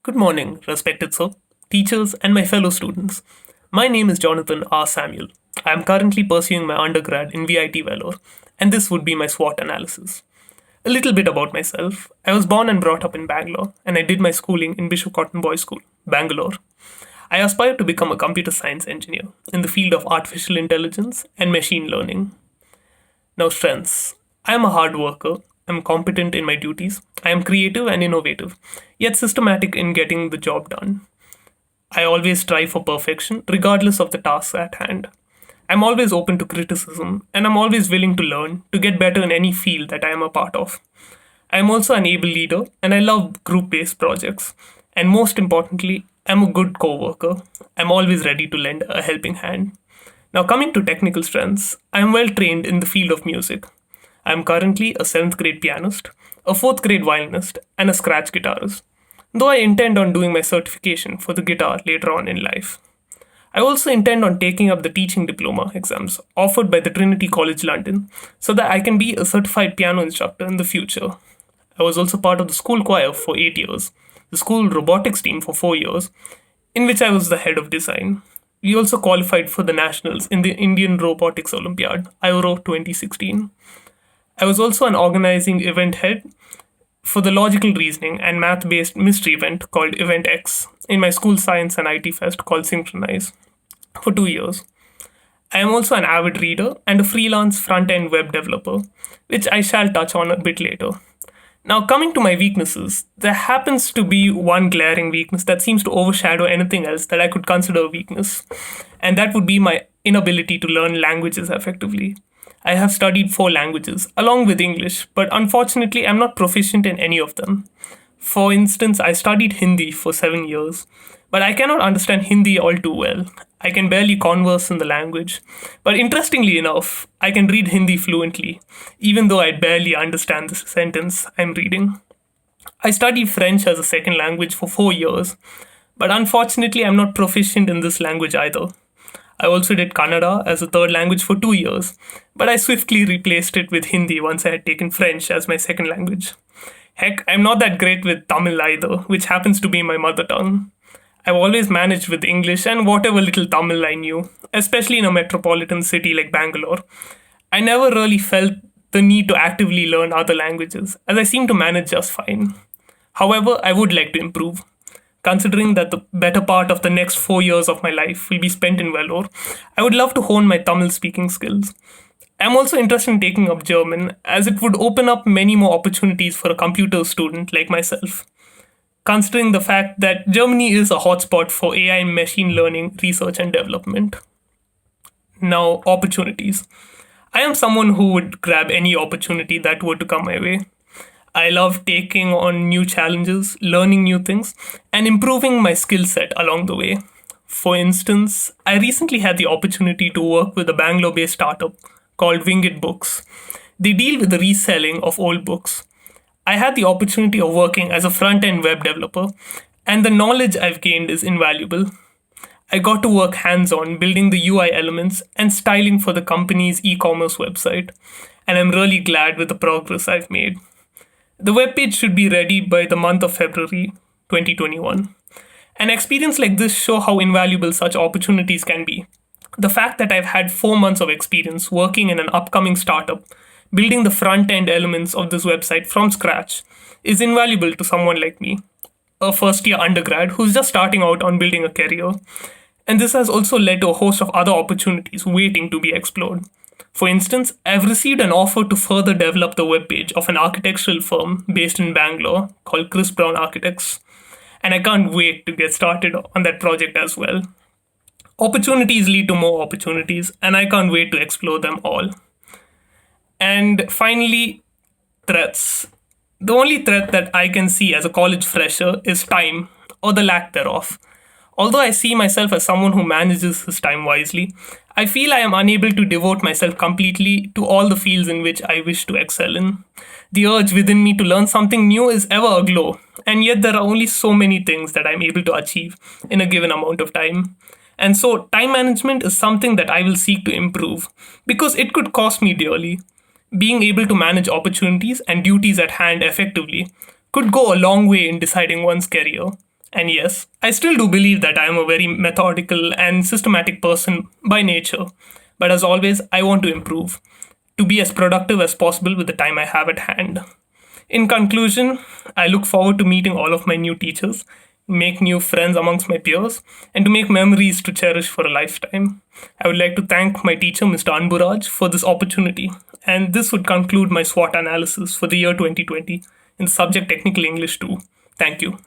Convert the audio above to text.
Good morning, respected sir, teachers, and my fellow students. My name is Jonathan R. Samuel. I am currently pursuing my undergrad in VIT Vellore, and this would be my SWOT analysis. A little bit about myself. I was born and brought up in Bangalore, and I did my schooling in Bishop Cotton Boys School, Bangalore. I aspire to become a computer science engineer in the field of artificial intelligence and machine learning. Now, strengths. I am a hard worker. I am competent in my duties. I am creative and innovative, yet systematic in getting the job done. I always strive for perfection, regardless of the tasks at hand. I'm always open to criticism, and I'm always willing to learn to get better in any field that I am a part of. I am also an able leader, and I love group based projects. And most importantly, I'm a good co worker. I'm always ready to lend a helping hand. Now, coming to technical strengths, I'm well trained in the field of music. I'm currently a 7th grade pianist, a 4th grade violinist, and a scratch guitarist, though I intend on doing my certification for the guitar later on in life. I also intend on taking up the teaching diploma exams offered by the Trinity College London so that I can be a certified piano instructor in the future. I was also part of the school choir for 8 years, the school robotics team for 4 years, in which I was the head of design. We also qualified for the nationals in the Indian Robotics Olympiad, IORO 2016. I was also an organizing event head for the logical reasoning and math-based mystery event called Event X in my school science and IT fest called Synchronize for 2 years. I am also an avid reader and a freelance front-end web developer, which I shall touch on a bit later. Now, coming to my weaknesses, there happens to be one glaring weakness that seems to overshadow anything else that I could consider a weakness, and that would be my inability to learn languages effectively. I have studied 4 languages, along with English, but unfortunately, I'm not proficient in any of them. For instance, I studied Hindi for 7 years, but I cannot understand Hindi all too well. I can barely converse in the language, but interestingly enough, I can read Hindi fluently, even though I barely understand the sentence I'm reading. I studied French as a second language for 4 years, but unfortunately, I'm not proficient in this language either. I also did Kannada as a third language for 2 years, but I swiftly replaced it with Hindi once I had taken French as my second language. Heck, I'm not that great with Tamil either, which happens to be my mother tongue. I've always managed with English and whatever little Tamil I knew, especially in a metropolitan city like Bangalore. I never really felt the need to actively learn other languages, as I seem to manage just fine. However, I would like to improve. Considering that the better part of the next 4 years of my life will be spent in Vellore, I would love to hone my Tamil speaking skills. I'm also interested in taking up German, as it would open up many more opportunities for a computer student like myself. Considering the fact that Germany is a hotspot for AI and machine learning research and development. Now, opportunities. I am someone who would grab any opportunity that were to come my way. I love taking on new challenges, learning new things, and improving my skill set along the way. For instance, I recently had the opportunity to work with a Bangalore-based startup called Winged Books. They deal with the reselling of old books. I had the opportunity of working as a front-end web developer, and the knowledge I've gained is invaluable. I got to work hands-on building the UI elements and styling for the company's e-commerce website, and I'm really glad with the progress I've made. The webpage should be ready by the month of February 2021. An experience like this shows how invaluable such opportunities can be. The fact that I've had 4 months of experience working in an upcoming startup, building the front-end elements of this website from scratch, is invaluable to someone like me, a first-year undergrad who's just starting out on building a career. And this has also led to a host of other opportunities waiting to be explored. For instance, I've received an offer to further develop the webpage of an architectural firm based in Bangalore called Chris Brown Architects, and I can't wait to get started on that project as well. Opportunities lead to more opportunities, and I can't wait to explore them all. And finally, threats. The only threat that I can see as a college fresher is time, or the lack thereof. Although I see myself as someone who manages his time wisely, I feel I am unable to devote myself completely to all the fields in which I wish to excel in. The urge within me to learn something new is ever aglow, and yet there are only so many things that I'm able to achieve in a given amount of time. And so time management is something that I will seek to improve, because it could cost me dearly. Being able to manage opportunities and duties at hand effectively could go a long way in deciding one's career, And yes, I still do believe that I am a very methodical and systematic person by nature. But as always, I want to improve, to be as productive as possible with the time I have at hand. In conclusion, I look forward to meeting all of my new teachers, make new friends amongst my peers, and to make memories to cherish for a lifetime. I would like to thank my teacher, Mr. Anburaj, for this opportunity. And this would conclude my SWOT analysis for the year 2020 in subject Technical English 2. Thank you.